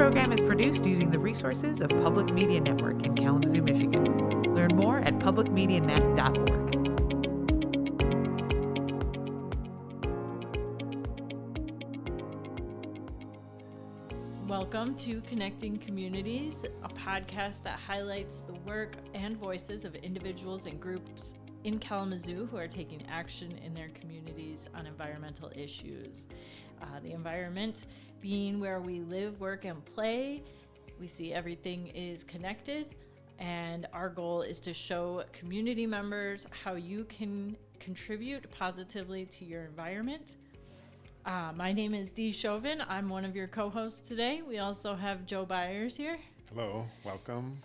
program is produced using the resources of Public Media Network in Kalamazoo, Michigan. Learn more at publicmedianet.org. Welcome to Connecting Communities, a podcast that highlights the work and voices of individuals and groups in Kalamazoo who are taking action in their communities on environmental issues. The environment being where we live, work, and play. We see everything is connected, and our goal is to show community members how you can contribute positively to your environment. My name is Dee Chauvin. I'm one of your co-hosts today. We also have Joe Byers here. Hello, welcome.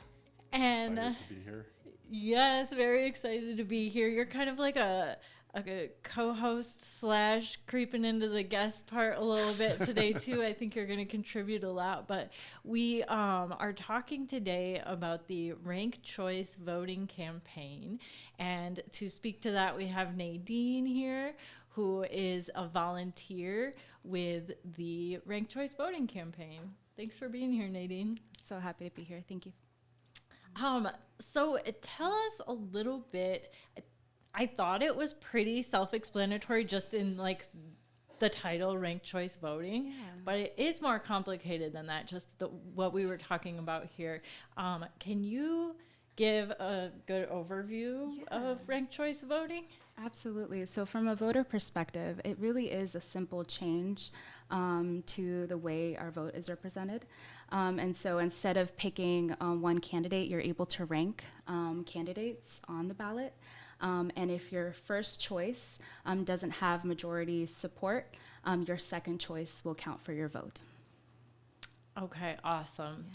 And excited to be here. Yes, very excited to be here. You're kind of like a co-host / creeping into the guest part a little bit today too. I think you're going to contribute a lot, but we are talking today about the ranked choice voting campaign. And to speak to that, we have Nadine here, who is a volunteer with the ranked choice voting campaign. Thanks for being here, Nadine. So happy to be here. Thank you. So tell us a little bit. I thought it was pretty self-explanatory just in like the title, ranked choice voting, but it is more complicated than that, just what we were talking about here. Can you give a good overview of ranked choice voting? Absolutely. So from a voter perspective, it really is a simple change to the way our vote is represented. And so instead of picking one candidate, you're able to rank candidates on the ballot. And if your first choice doesn't have majority support, your second choice will count for your vote. Okay, awesome.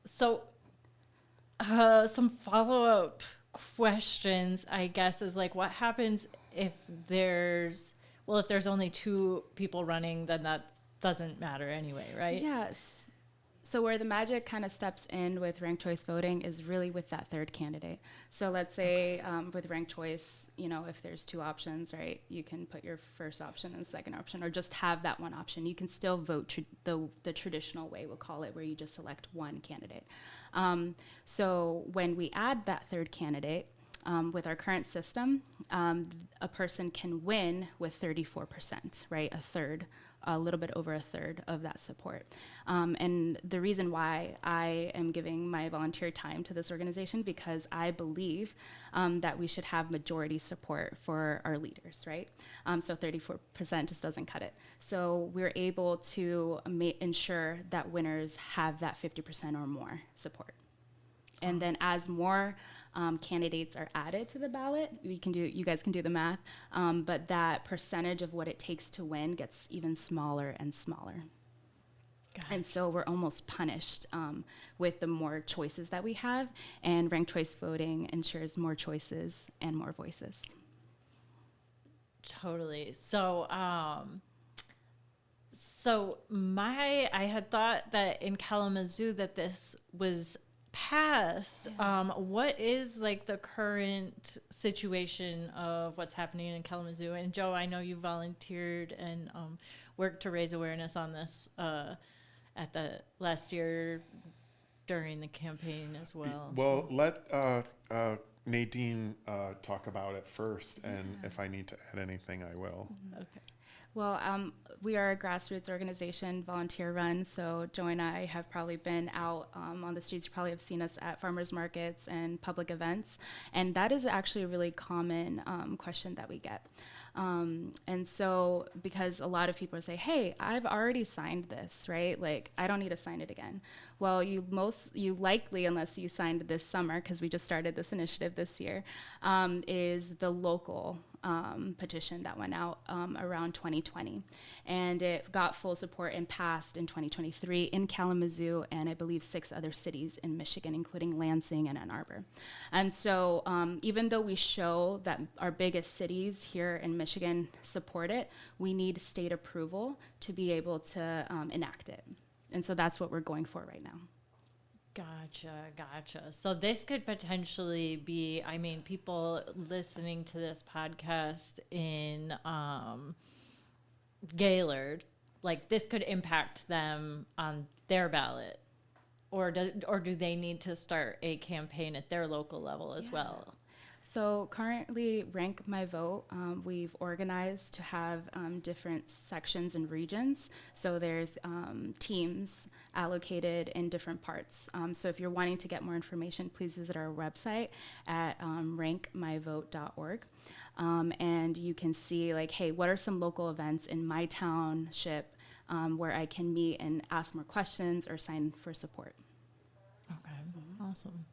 So some follow-up questions, I guess, is like, what happens if there's only two people running, then that doesn't matter anyway, right? Yes. So where the magic kind of steps in with ranked choice voting is really with that third candidate. So let's say with ranked choice, if there's two options, right, you can put your first option and second option, or just have that one option. You can still vote the traditional way, we'll call it, where you just select one candidate. So when we add that third candidate, with our current system, a person can win with 34%, right? A little bit over a third of that support. And the reason why I am giving my volunteer time to this organization, because I believe that we should have majority support for our leaders, right? So 34% just doesn't cut it. So we're able to ensure that winners have that 50% or more support. And then as more candidates are added to the ballot, you guys can do the math, but that percentage of what it takes to win gets even smaller and smaller. And so we're almost punished with the more choices that we have, and ranked choice voting ensures more choices and more voices. Totally. So, I had thought that in Kalamazoo that this was passed. What is like the current situation of what's happening in Kalamazoo? And Joe, I know you volunteered and worked to raise awareness on this at the last year during the campaign as well. Well, let Nadine talk about it first, and if I need to add anything, I will. Okay. Well, we are a grassroots organization, volunteer run, so Joe and I have probably been out on the streets. You probably have seen us at farmers markets and public events, and that is actually a really common question that we get. And so, because a lot of people say, hey, I've already signed this, right? Like, I don't need to sign it again. Well, you likely, unless you signed this summer, because we just started this initiative this year, is the local petition that went out around 2020. And it got full support and passed in 2023 in Kalamazoo and I believe 6 other cities in Michigan, including Lansing and Ann Arbor. And so even though we show that our biggest cities here in Michigan support it, we need state approval to be able to enact it. And so that's what we're going for right now. Gotcha. So this could potentially be, I mean, people listening to this podcast in Gaylord, like this could impact them on their ballot? Or do they need to start a campaign at their local level as well? So currently, Rank My Vote, we've organized to have different sections and regions. So there's teams allocated in different parts. So if you're wanting to get more information, please visit our website at rankmyvote.org. And you can see, like, hey, what are some local events in my township where I can meet and ask more questions or sign for support. Okay, awesome.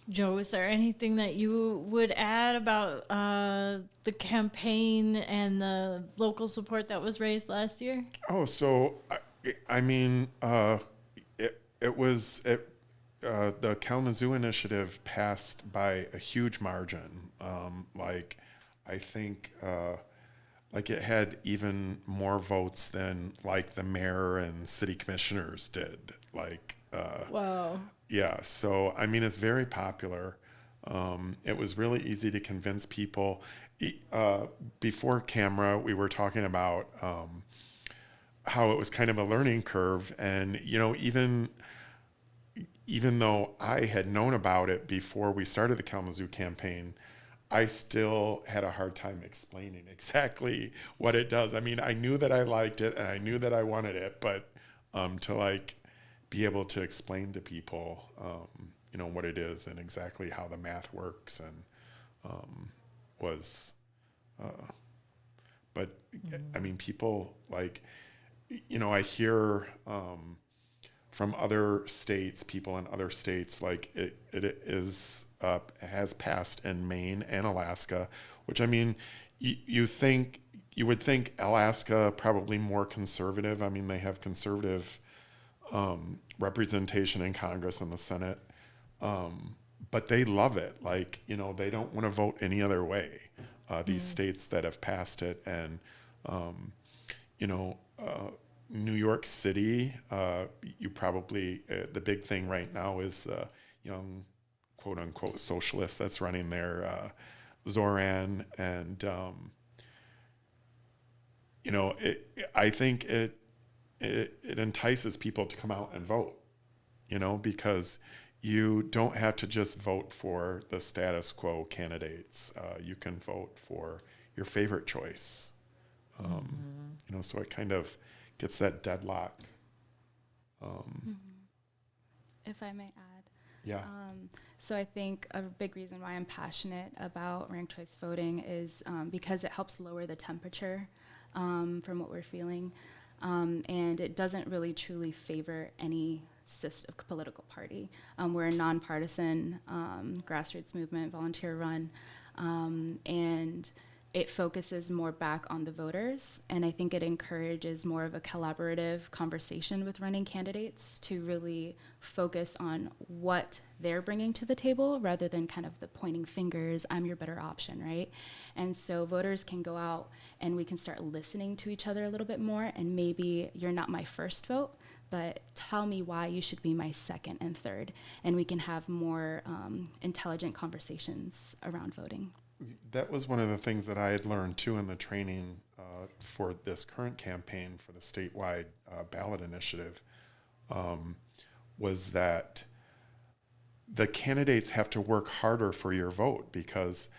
Joe, is there anything that you would add about the campaign and the local support that was raised last year? Oh, so I mean, the Kalamazoo initiative passed by a huge margin. Like, I think like it had even more votes than like the mayor and city commissioners did. Like, Wow. yeah, so I mean, it's very popular. It was really easy to convince people. Before camera, we were talking about how it was kind of a learning curve, and you know, even though I had known about it before we started the Kalamazoo campaign, I still had a hard time explaining exactly what it does. I mean, I knew that I liked it and I knew that I wanted it, but to like be able to explain to people, you know, what it is and exactly how the math works and was, but I mean, people like, you know, I hear from other states, people in other states, like it is has passed in Maine and Alaska, which I mean, you would think Alaska probably more conservative. I mean, they have conservative representation in Congress and the Senate, but they love it. Like, you know, they don't want to vote any other way. These states that have passed it, and you know, New York City, you probably the big thing right now is the young quote unquote socialist that's running there, Zoran, and you know, I think it entices people to come out and vote, you know, because you don't have to just vote for the status quo candidates. You can vote for your favorite choice. You know, so it kind of gets that deadlock. If I may add. Yeah. So I think a big reason why I'm passionate about ranked choice voting is because it helps lower the temperature from what we're feeling. And it doesn't really truly favor any political party. We're a nonpartisan grassroots movement, volunteer run, and it focuses more back on the voters. And I think it encourages more of a collaborative conversation with running candidates to really focus on what they're bringing to the table rather than kind of the pointing fingers, I'm your better option, right? And so voters can go out and we can start listening to each other a little bit more, and maybe you're not my first vote, but tell me why you should be my second and third. And we can have more intelligent conversations around voting. That was one of the things that I had learned too in the training for this current campaign for the statewide ballot initiative, was that the candidates have to work harder for your vote, because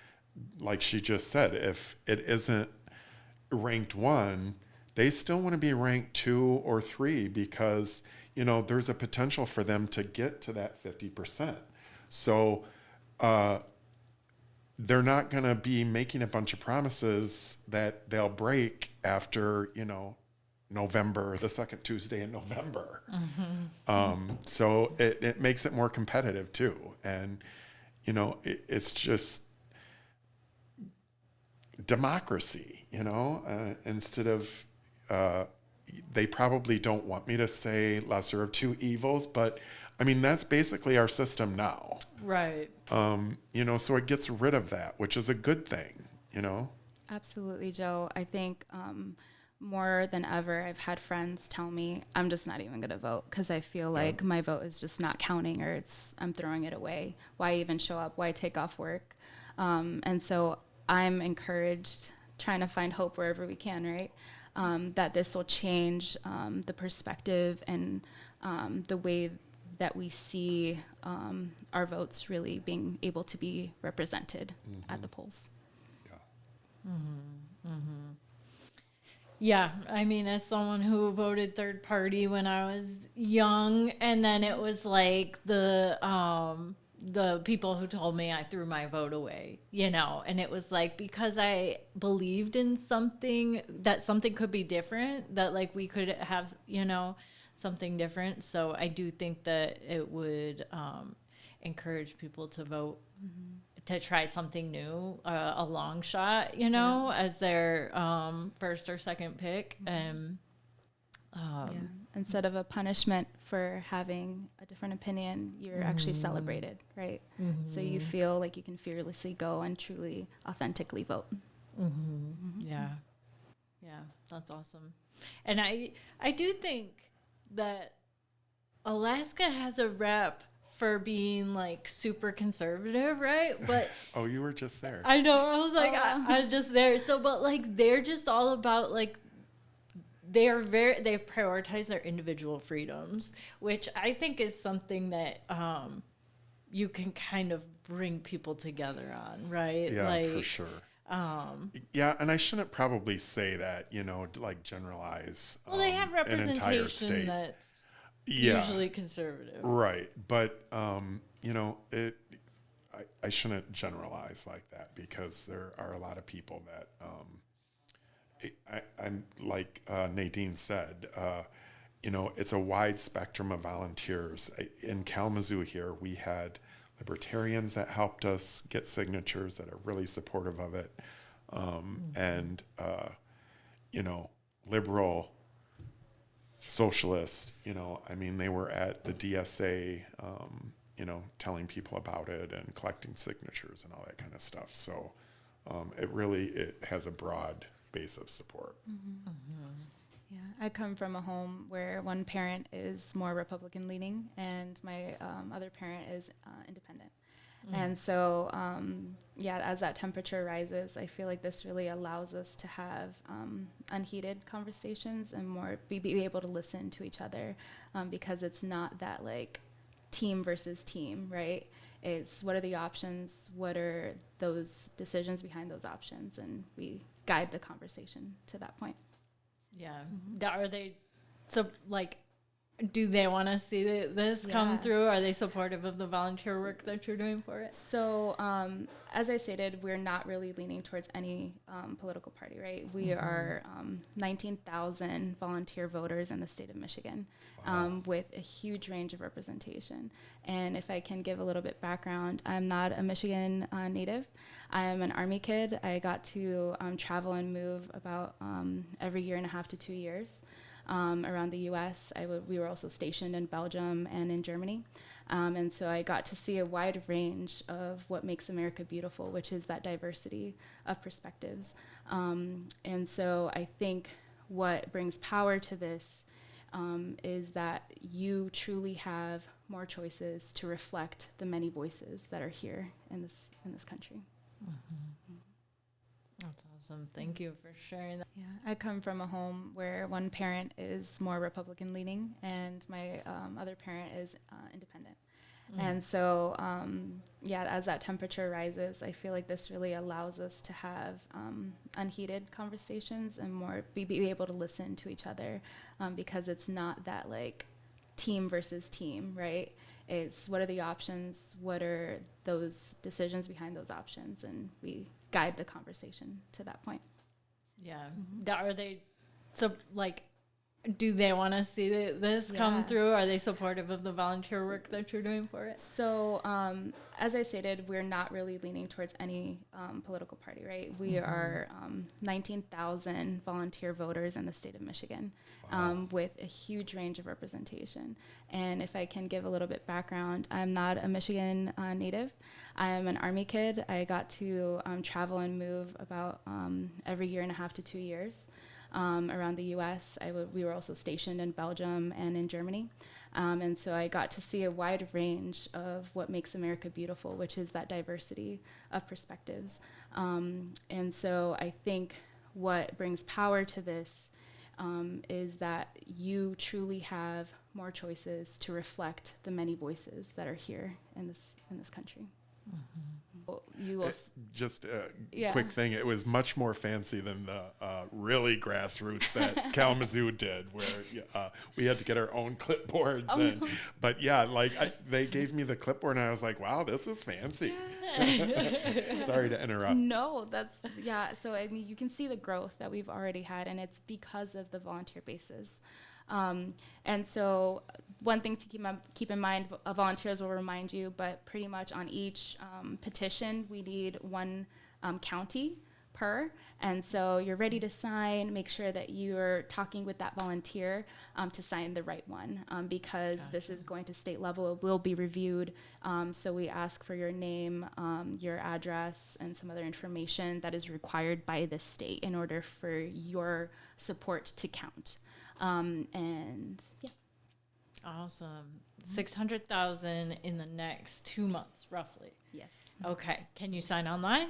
like she just said, if it isn't ranked 1, they still want to be ranked 2 or 3, because, you know, there's a potential for them to get to that 50%. So they're not going to be making a bunch of promises that they'll break after, you know, November, the second Tuesday in November. So it makes it more competitive too. And, you know, it's just democracy, you know, instead of, they probably don't want me to say lesser of two evils, but I mean, that's basically our system now. Right. You know, so it gets rid of that, which is a good thing, you know? Absolutely, Joe. I think more than ever, I've had friends tell me, I'm just not even going to vote because I feel like my vote is just not counting, or I'm throwing it away. Why even show up? Why take off work? And so I'm encouraged, trying to find hope wherever we can, right? that this will change the perspective and the way that we see our votes really being able to be represented at the polls. Yeah, I mean, as someone who voted third party when I was young, and then it was like the people who told me I threw my vote away, and it was like, because I believed in something, that something could be different, that like we could have, something different. So I do think that it would encourage people to vote, to try something new, a long shot, as their first or second pick. And instead of a punishment for having a different opinion, you're actually celebrated, right? So you feel like you can fearlessly go and truly, authentically vote. Yeah, that's awesome. And I do think that Alaska has a rep for being like super conservative, right? But Oh, you were just there. I know, I was like, I was just there. So, but like, they're just all about like, they prioritize their individual freedoms, which I think is something that you can kind of bring people together on, right? Yeah, like, for sure. Yeah, and I shouldn't probably say that, like generalize well, they have an entire representation state. that's Yeah, usually conservative. right. But, I shouldn't generalize like that, because there are a lot of people that, I'm like Nadine said, it's a wide spectrum of volunteers. In Kalamazoo here, we had libertarians that helped us get signatures that are really supportive of it. And, liberal socialists, they were at the DSA, telling people about it and collecting signatures and all that kind of stuff. So it has a broad base of support. Yeah, I come from a home where one parent is more Republican leaning and my other parent is independent. And so, as that temperature rises, I feel like this really allows us to have unheated conversations and be able to listen to each other, because it's not that like team versus team, right? It's what are the options, what are those decisions behind those options, and we guide the conversation to that point. Yeah. Are they, so like, do they want to see this come through? Are they supportive of the volunteer work that you're doing for it? So, as I stated, we're not really leaning towards any political party, right? We are 19,000 volunteer voters in the state of Michigan, with a huge range of representation. And if I can give a little bit background, I'm not a Michigan native. I am an Army kid. I got to travel and move about every 1.5 to 2 years. Around the U.S. We were also stationed in Belgium and in Germany. And so I got to see a wide range of what makes America beautiful, which is that diversity of perspectives. And so I think what brings power to this is that you truly have more choices to reflect the many voices that are here in this country. That's awesome. Thank you for sharing that. Yeah, I come from a home where one parent is more Republican leaning and my other parent is independent. And so, as that temperature rises, I feel like this really allows us to have unheated conversations and be able to listen to each other, because it's not that like team versus team, right? It's what are the options, what are those decisions behind those options, and we guide the conversation to that point. Yeah. Are they, so like, do they want to see this come through? Are they supportive of the volunteer work that you're doing for it? So, as I stated, we're not really leaning towards any political party, right? We are 19,000 volunteer voters in the state of Michigan, with a huge range of representation. And if I can give a little bit background, I'm not a Michigan native. I am an Army kid. I got to travel and move about every 1.5 to 2 years. Around the U.S. We were also stationed in Belgium and in Germany. And so I got to see a wide range of what makes America beautiful, which is that diversity of perspectives. And so I think what brings power to this is that you truly have more choices to reflect the many voices that are here in this country. You will Just a Yeah. quick thing. It was much more fancy than the really grassroots that Kalamazoo did, where we had to get our own clipboards. But yeah, like they gave me the clipboard and I was like, wow, this is fancy. Sorry to interrupt. No, so I mean, you can see the growth that we've already had, and it's because of the volunteer bases. And so one thing to keep in mind, volunteers will remind you, but pretty much on each petition, we need one county per. And so you're ready to sign, make sure that you're talking with that volunteer to sign the right one, because this is going to state level, it will be reviewed. So we ask for your name, your address, and some other information that is required by the state in order for your support to count. And yeah. Awesome. 600,000 in the next 2 months, roughly. Yes. Okay. Can you sign online?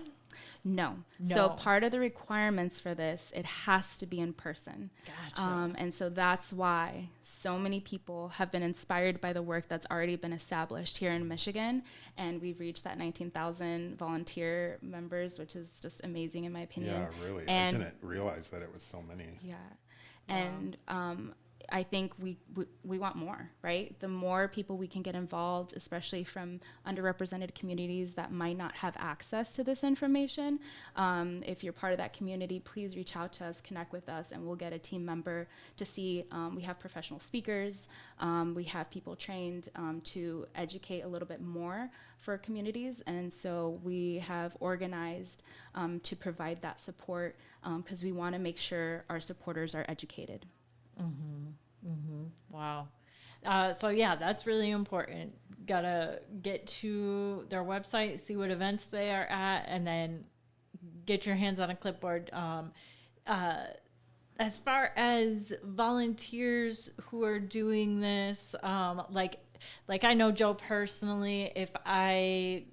No. No. So part of the requirements for this, it has to be in person. Gotcha. And so that's why so many people have been inspired by the work that's already been established here in Michigan. And we've reached that 19,000 volunteer members, which is just amazing in my opinion. Yeah, really. And I didn't realize that it was so many. Yeah. And I think we want more, right? The more people we can get involved, especially from underrepresented communities that might not have access to this information. If you're part of that community, please reach out to us, connect with us, and we'll get a team member to see. We have professional speakers. We have people trained to educate a little bit more for communities. And so we have organized to provide that support because we want to make sure our supporters are educated. Wow. So yeah, that's really important. Gotta get to their website, see what events they are at, and then get your hands on a clipboard. As far as volunteers who are doing this, like I know Joe personally, if I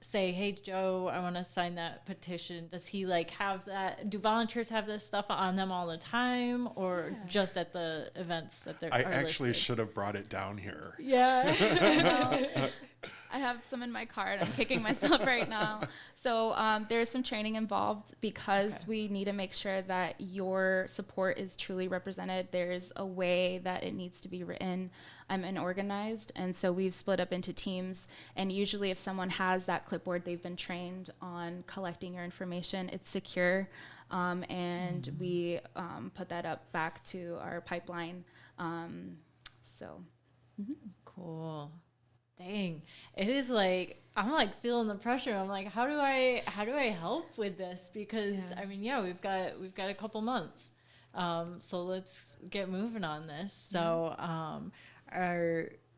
say, hey, Joe, I want to sign that petition, does he have that? Do volunteers have this stuff on them all the time, or just at the events that they're I actually should have brought it down here. Yeah. I have some in my car and I'm kicking myself right now. So there's some training involved because we need to make sure that your support is truly represented. There's a way that it needs to be written and organized. And so we've split up into teams. And usually if someone has that clipboard, they've been trained on collecting your information. It's secure. And we put that up back to our pipeline. Cool. Dang. It is I'm feeling the pressure. I'm like, how do I help with this? Because I mean, we've got a couple months. So let's get moving on this. So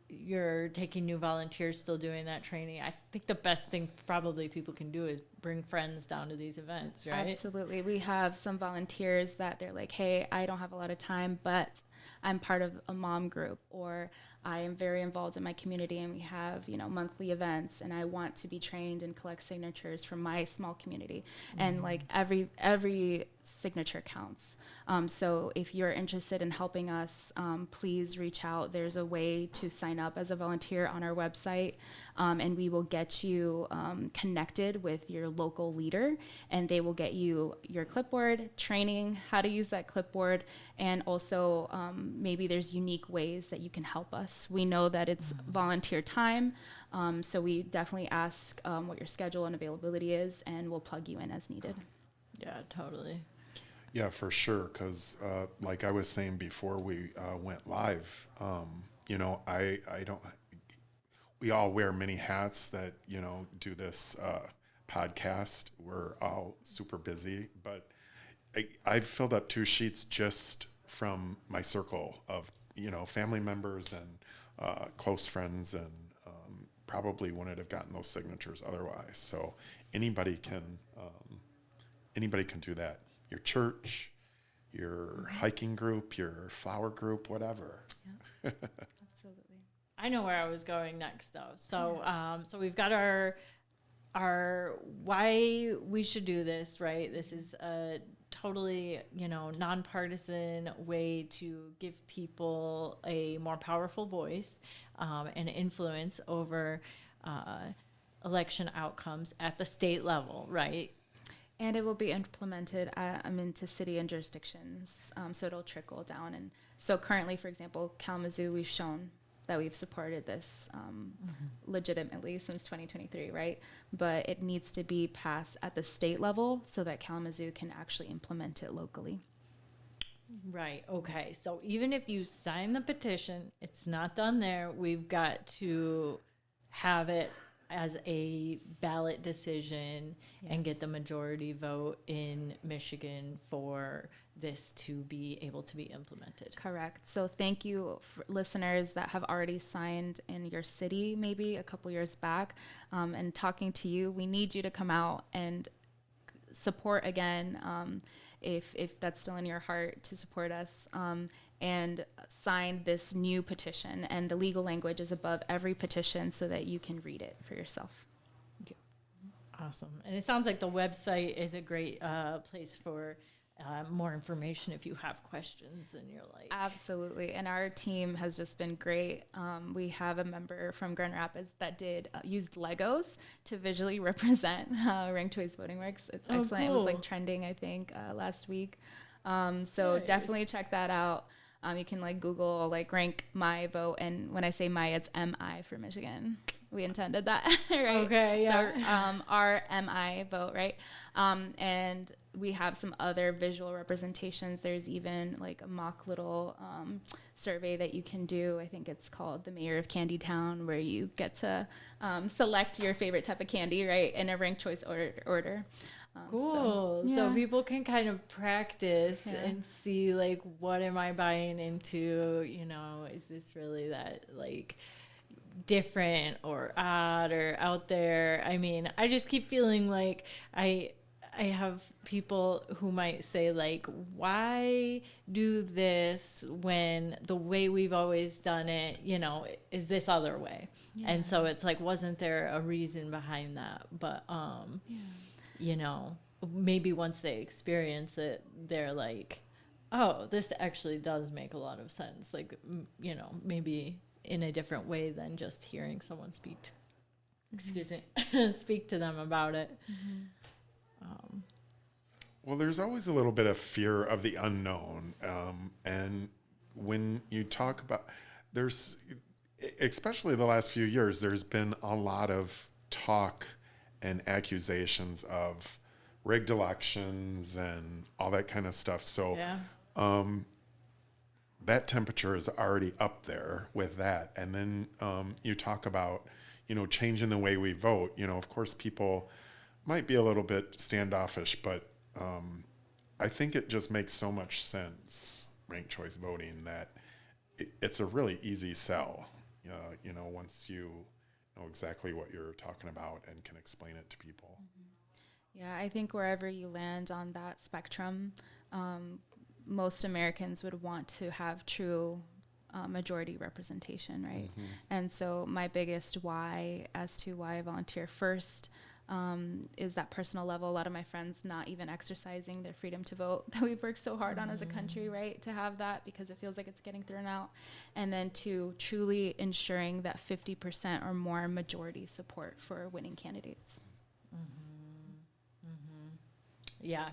you're taking new volunteers, still doing that training. I think the best thing probably people can do is bring friends down to these events, right? Absolutely. We have some volunteers that they're like, hey, I don't have a lot of time, but I'm part of a mom group, or I am very involved in my community and we have, monthly events and I want to be trained and collect signatures from my small community. And every signature counts. So if you're interested in helping us, please reach out. There's a way to sign up as a volunteer on our website, and we will get you connected with your local leader, and they will get you your clipboard, training, how to use that clipboard, and also maybe there's unique ways that you can help us. We know that it's volunteer time, so we definitely ask what your schedule and availability is, and we'll plug you in as needed. Yeah, totally. Yeah, for sure. Because like I was saying before we went live, I don't. We all wear many hats that do this podcast. We're all super busy, but I've filled up 2 sheets just from my circle of family members and close friends, and probably wouldn't have gotten those signatures otherwise. So anybody can do that. Your church, your hiking group, your flower group, whatever. Yeah, absolutely. I know where I was going next, though. So, so we've got our why we should do this, right? This is a totally, nonpartisan way to give people a more powerful voice and influence over election outcomes at the state level, right? And it will be implemented into city and jurisdictions, so it'll trickle down. And so currently, for example, Kalamazoo, we've shown that we've supported this legitimately since 2023, right? But it needs to be passed at the state level so that Kalamazoo can actually implement it locally. Right. Okay. So even if you sign the petition, it's not done there. We've got to have it as a ballot decision and get the majority vote in Michigan for this to be able to be implemented. Correct. So thank you for listeners that have already signed in your city, maybe a couple years back, and talking to you. We need you to come out and support again, if that's still in your heart, to support us, and sign this new petition. And the legal language is above every petition so that you can read it for yourself. Awesome. And it sounds like the website is a great place for more information if you have questions and you're like... Absolutely. And our team has just been great. We have a member from Grand Rapids that used Legos to visually represent Ranked Choice Voting Works. It's excellent. Cool. It was like trending, I think, last week. So Nice. Definitely check that out. You can Google rank my vote. And when I say my, it's MI for Michigan. We intended that, right? Okay, yeah. So our MI vote, right? And we have some other visual representations. There's even a mock little survey that you can do. I think it's called the Mayor of Candy Town, where you get to select your favorite type of candy, right, in a ranked choice order. Cool. So people can kind of practice and see what am I buying into? Is this really that different or odd or out there? I mean, I just keep feeling like I have people who might say why do this when the way we've always done it, is this other way? Yeah. And so it's wasn't there a reason behind that? But, maybe once they experience it, they're oh, this actually does make a lot of sense. Maybe in a different way than just hearing someone speak to them about it. Mm-hmm. Well, there's always a little bit of fear of the unknown. And when you talk about, especially the last few years, there's been a lot of talk and accusations of rigged elections and all that kind of stuff. So that temperature is already up there with that. And then you talk about, changing the way we vote. Of course, people might be a little bit standoffish, but I think it just makes so much sense, ranked choice voting, that it's a really easy sell, once you know exactly what you're talking about and can explain it to people. Mm-hmm. Yeah, I think wherever you land on that spectrum, most Americans would want to have true majority representation, right? Mm-hmm. And so my biggest why as to why I volunteer first is that personal level. A lot of my friends not even exercising their freedom to vote that we've worked so hard on as a country, right? To have that because it feels like it's getting thrown out. And then to truly ensuring that 50% or more majority support for winning candidates. Mm-hmm. Mm-hmm. Yeah.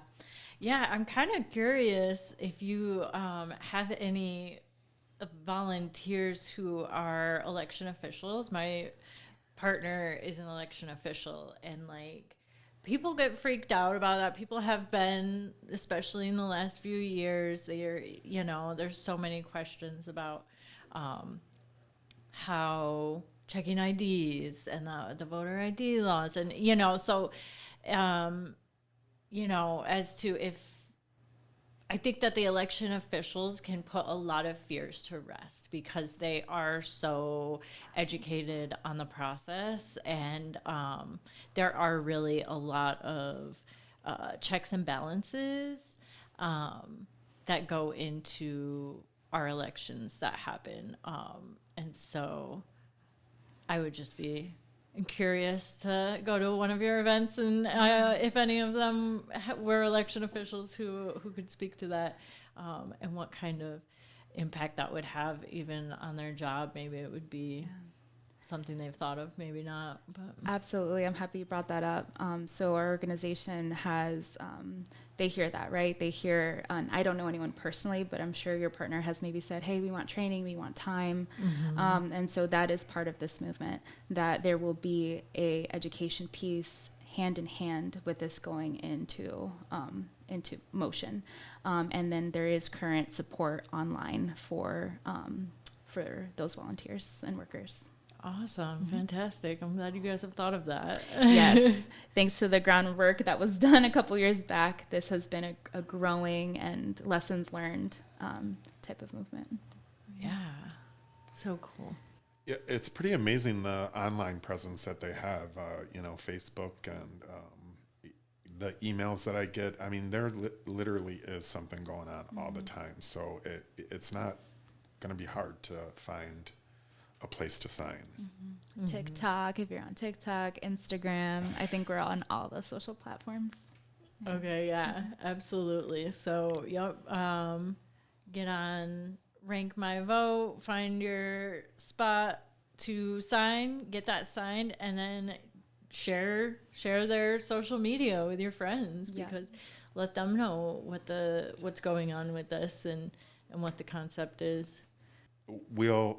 Yeah, I'm kind of curious if you have any volunteers who are election officials. My partner is an election official, and people get freaked out about that. People have been, especially in the last few years. There's so many questions about how checking IDs and the voter ID laws, and as to if I think that the election officials can put a lot of fears to rest because they are so educated on the process, and there are really a lot of checks and balances that go into our elections that happen. And so I would just be am curious to go to one of your events, and if any of them were election officials who could speak to that, and what kind of impact that would have even on their job. Maybe it would be something they've thought of, maybe not. But Absolutely. I'm happy you brought that up. So our organization has, they hear that, right? They hear, I don't know anyone personally, but I'm sure your partner has maybe said, hey, we want training, we want time. And so that is part of this movement, that there will be a education piece hand in hand with this going into motion. And then there is current support online for those volunteers and workers. awesome, fantastic. I'm glad you guys have thought of that. Yes, thanks to the groundwork that was done a couple years back, this has been a growing and lessons learned type of movement. Yeah, so cool. Yeah, it's pretty amazing the online presence that they have. Facebook and the emails that I get. I mean, there literally is something going on all the time. So it's not going to be hard to find a place to sign. TikTok, if you're on TikTok, Instagram, I think we're on all the social platforms. Okay, yeah, absolutely. So, get on Rank My Vote, find your spot to sign, get that signed, and then share their social media with your friends, because let them know what's going on with this and what the concept is. We'll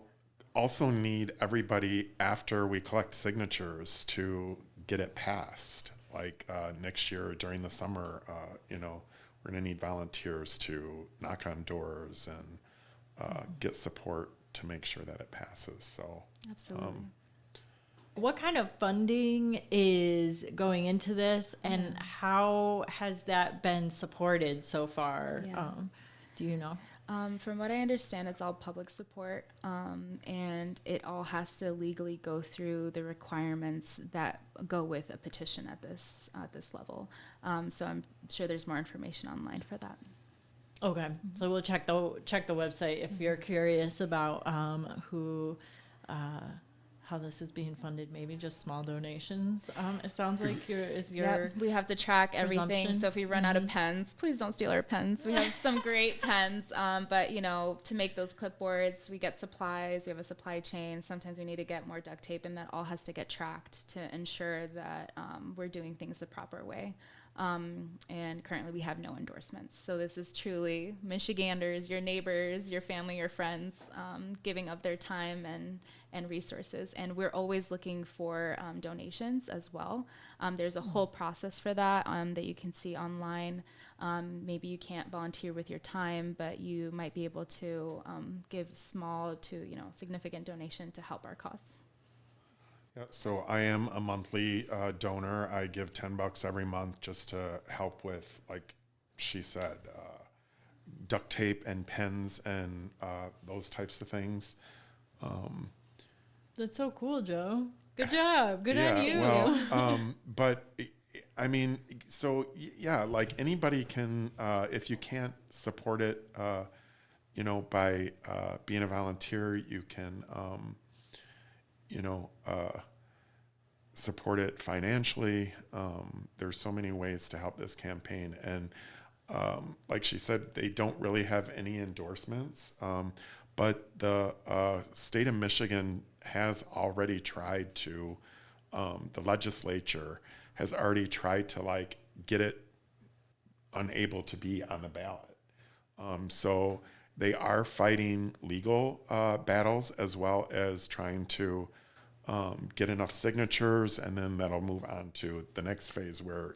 also need everybody after we collect signatures to get it passed. Like next year during the summer, we're going to need volunteers to knock on doors and get support to make sure that it passes. So Absolutely. What kind of funding is going into this, and how has that been supported so far? Yeah. Do you know? From what I understand, it's all public support, and it all has to legally go through the requirements that go with a petition at this level. So I'm sure there's more information online for that. Okay, so we'll check the website if you're curious about how this is being funded. Maybe just small donations. It sounds like we have to track everything. presumption. So if we run out of pens, please don't steal our pens. We have some great pens, but to make those clipboards, we get supplies. We have a supply chain. Sometimes we need to get more duct tape, and that all has to get tracked to ensure that we're doing things the proper way. And currently we have no endorsements. So this is truly Michiganders, your neighbors, your family, your friends, giving up their time and resources. And we're always looking for donations as well. There's a whole process for that that you can see online. Maybe you can't volunteer with your time, but you might be able to give small to significant donation to help our cause. Yeah, so I am a monthly donor. I give $10 every month just to help with, like she said, duct tape and pens and those types of things. That's so cool, Joe. Good job. Good on you. Well, but I mean, so like anybody can, if you can't support it, by being a volunteer, you can, support it financially. There's so many ways to help this campaign. And like she said, they don't really have any endorsements. But the state of Michigan has already tried to, the legislature has already tried to get it unable to be on the ballot. So they are fighting legal battles as well as trying to get enough signatures, and then that'll move on to the next phase where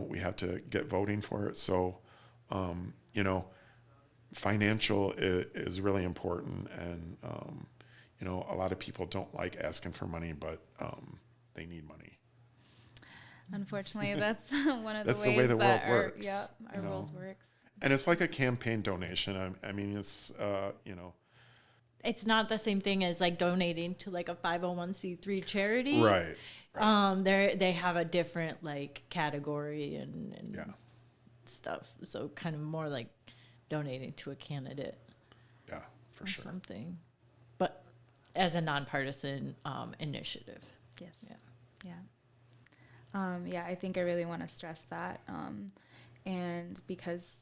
we have to get voting for it. So financial is really important, and a lot of people don't like asking for money, but they need money. Unfortunately, that's one of the That's ways the way the world that works. our world works. And it's like a campaign donation. I mean, it's It's not the same thing as donating to a 501c3 charity. right. They have a different category and stuff. So kind of more like donating to a candidate. Yeah, for or sure. something. But as a nonpartisan initiative. Yes. Yeah. Yeah. I think I really want to stress that. And because,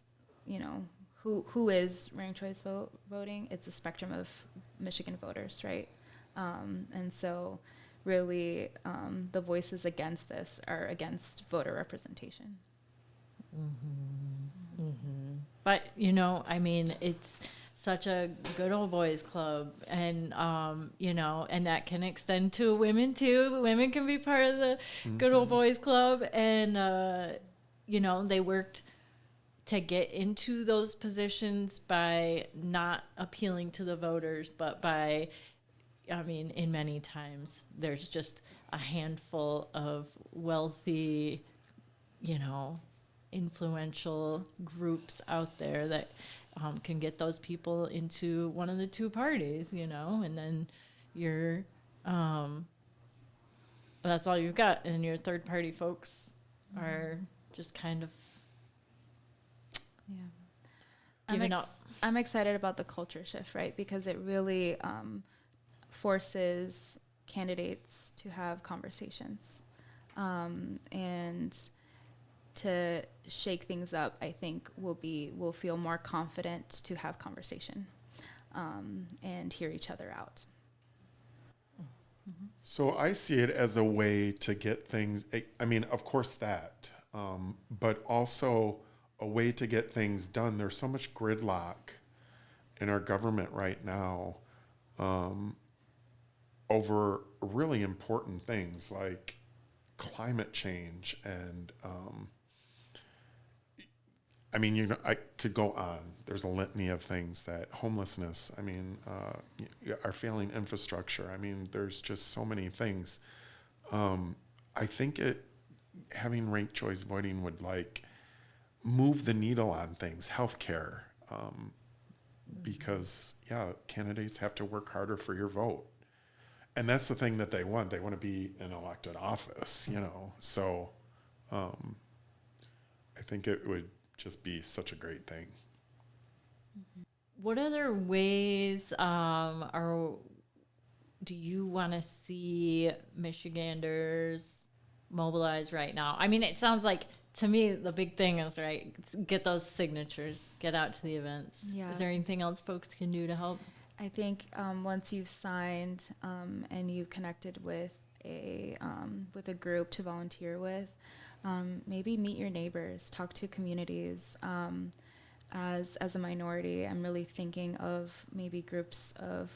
who is ranked choice voting? It's a spectrum of Michigan voters, right? And so really the voices against this are against voter representation. But, it's such a good old boys club, and, and that can extend to women too. Women can be part of the good old boys club. And, they worked to get into those positions by not appealing to the voters, but by, in many times there's just a handful of wealthy, influential groups out there that can get those people into one of the two parties, and then you're, that's all you've got. And your third party folks are just kind of giving up. I'm excited about the culture shift, right? Because it really forces candidates to have conversations. And to shake things up, I think we'll feel more confident to have conversation and hear each other out. So I see it as a way to get things, of course that, but also a way to get things done. There's so much gridlock in our government right now over really important things like climate change and I could go on. There's a litany of things that homelessness, our failing infrastructure. There's just so many things. I think having ranked choice voting would move the needle on things, healthcare, because candidates have to work harder for your vote. And that's the thing that they want. They want to be in elected office, So I think it would just be such a great thing. What other ways do you want to see Michiganders mobilize right now? It sounds like, to me, the big thing is, get those signatures, get out to the events. Yeah. Is there anything else folks can do to help? I think once you've signed and you've connected with a group to volunteer with, maybe meet your neighbors, talk to communities. As a minority, I'm really thinking of maybe groups of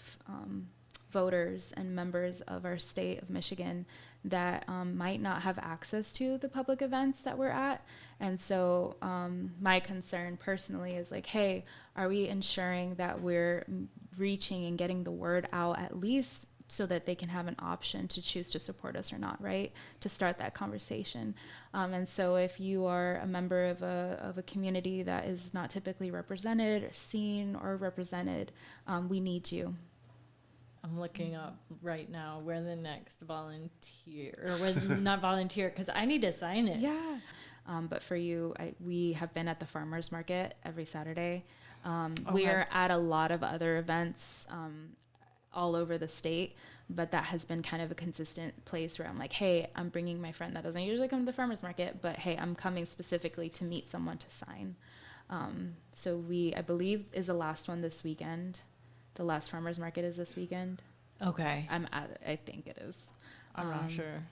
voters and members of our state of Michigan that might not have access to the public events that we're at. And so my concern personally is hey, are we ensuring that we're reaching and getting the word out at least so that they can have an option to choose to support us or not, right? To start that conversation. And so if you are a member of a community that is not typically represented, or seen, or represented, we need you. I'm looking up right now where the next volunteer, or not volunteer, because I need to sign it. Yeah. But for you, we have been at the farmers market every Saturday. We are at a lot of other events all over the state, but that has been kind of a consistent place where I'm hey, I'm bringing my friend that doesn't usually come to the farmers market, but hey, I'm coming specifically to meet someone to sign. So I believe, is the last one this weekend. The last farmers market is this weekend. Okay. I think it is. I'm not sure.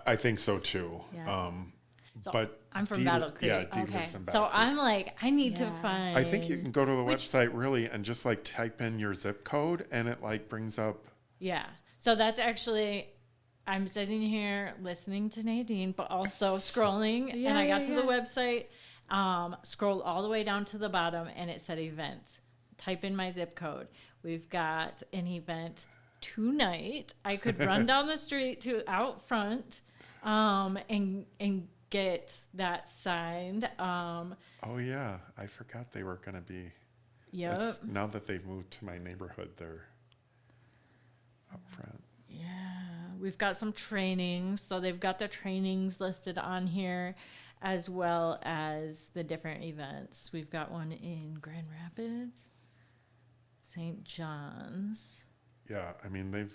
I think so too. Yeah. So But I'm from Battle Creek. Yeah, Dee lives in Battle So Creek. I'm I need to find. I think you can go to the website really and just type in your zip code and it brings up. Yeah. So that's actually, I'm sitting here listening to Nadine, but also scrolling. And I got to the website, scrolled all the way down to the bottom, and it said events. Type in my zip code. We've got an event tonight. I could run down the street to out front and get that signed. Oh yeah, I forgot they were going to be. Yeah. Now that they've moved to my neighborhood, they're up front. Yeah, we've got some trainings. So they've got the trainings listed on here, as well as the different events. We've got one in Grand Rapids, St. John's. Yeah, I mean, they've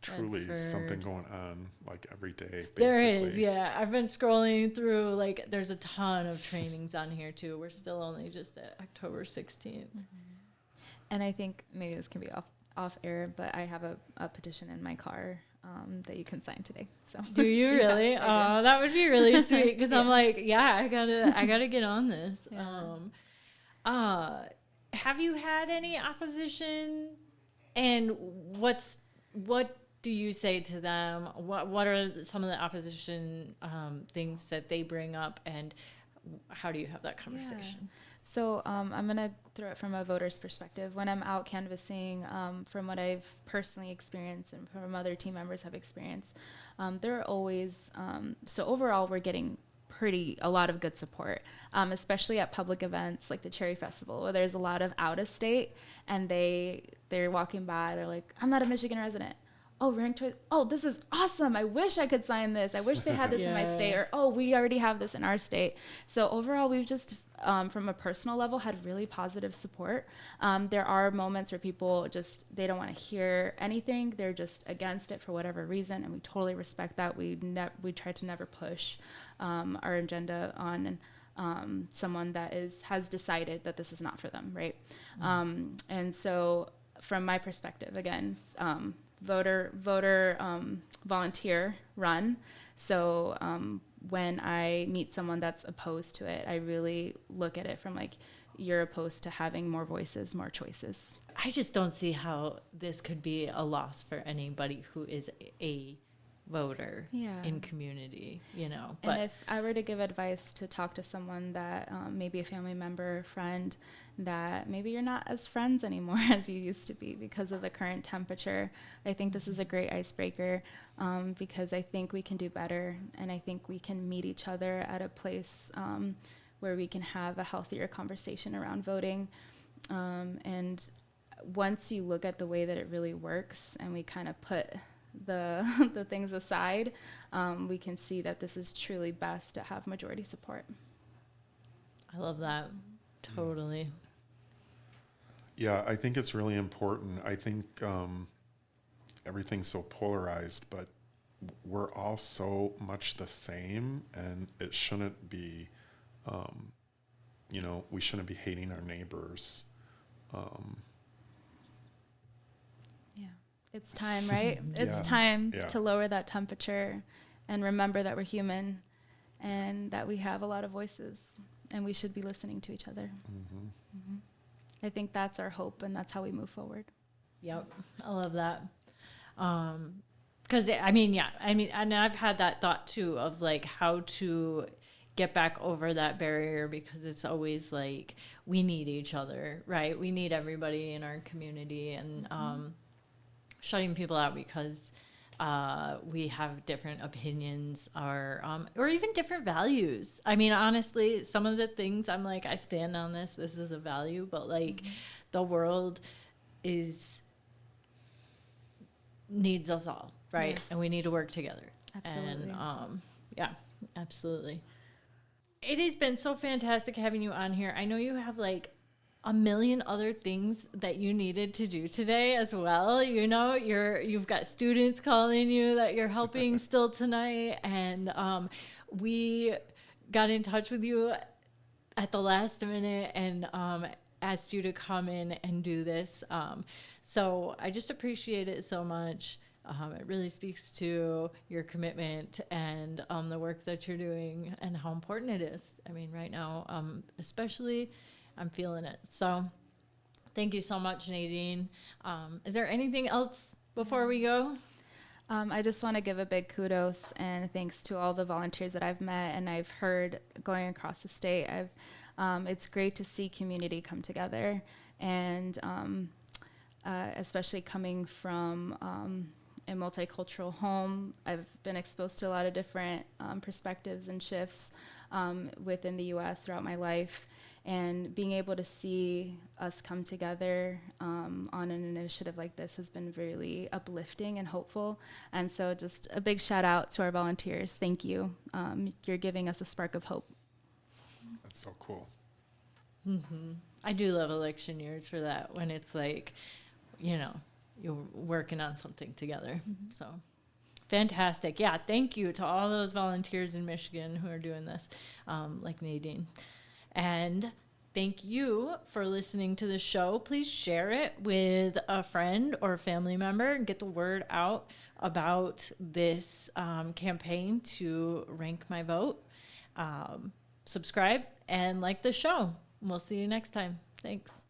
truly something going on like every day, basically. There is, yeah. I've been scrolling through, like, there's a ton of trainings on here, too. We're still only just at October 16th. And I think maybe this can be off air, but I have a petition in my car that you can sign today. So do you really? Yeah, oh, that would be really sweet, because Yeah. I'm like, yeah, I gotta get on this. Yeah. Have you had any opposition, and what do you say to them? What are some of the opposition things that they bring up, and how do you have that conversation? So I'm going to throw it from a voter's perspective. When I'm out canvassing, from what I've personally experienced and from other team members have experienced, there are always, so overall we're getting a lot of good support, especially at public events like the Cherry Festival, where there's a lot of out of state, and they're walking by, they're like, I'm not a Michigan resident. Oh, ranked choice. Oh, this is awesome. I wish I could sign this. I wish they had this in my state. Or, oh, we already have this in our state. So overall, we've just, from a personal level, had really positive support. There are moments where people they don't want to hear anything. They're just against it for whatever reason. And we totally respect that. We try to never push our agenda on someone that has decided that this is not for them, right? And so from my perspective, again, voter volunteer run. So when I meet someone that's opposed to it, I really look at it from like, you're opposed to having more voices, more choices. I just don't see how this could be a loss for anybody who is a voter in community, But and if I were to give advice to talk to someone that maybe a family member, friend, that maybe you're not as friends anymore as you used to be because of the current temperature, I think this is a great icebreaker, because I think we can do better, and I think we can meet each other at a place where we can have a healthier conversation around voting. And once you look at the way that it really works, and we kind of put the things aside, we can see that this is truly best to have majority support. I love that. Totally. Yeah, I think it's really important. I think everything's so polarized, but we're all so much the same, and it shouldn't be, we shouldn't be hating our neighbors. It's time, right? It's time to lower that temperature and remember that we're human and that we have a lot of voices, and we should be listening to each other. I think that's our hope, and that's how we move forward. Yep. I love that. Because, and I've had that thought too of like how to get back over that barrier, because it's always like we need each other, right? We need everybody in our community, and shutting people out because we have different opinions or even different values. I mean, honestly, some of the things I'm like, I stand on this is a value, but like the world needs us all, right? Yes. And we need to work together. Absolutely. And absolutely. It has been so fantastic having you on here. I know you have like a million other things that you needed to do today as well. You've got students calling you that you're helping still tonight, and we got in touch with you at the last minute and asked you to come in and do this. So I just appreciate it so much. It really speaks to your commitment and the work that you're doing and how important it is. I mean, right now, especially, I'm feeling it. So thank you so much, Nadine. Is there anything else before we go? I just want to give a big kudos and thanks to all the volunteers that I've met and I've heard going across the state. It's great to see community come together, and especially coming from a multicultural home. I've been exposed to a lot of different perspectives and shifts within the U.S. throughout my life. And being able to see us come together on an initiative like this has been really uplifting and hopeful. And so just a big shout out to our volunteers. Thank you. You're giving us a spark of hope. That's so cool. I do love election years for that, when it's like, you're working on something together. So fantastic. Yeah, thank you to all those volunteers in Michigan who are doing this, like Nadine. And thank you for listening to the show. Please share it with a friend or a family member and get the word out about this campaign to rank my vote. Subscribe and like the show. We'll see you next time. Thanks.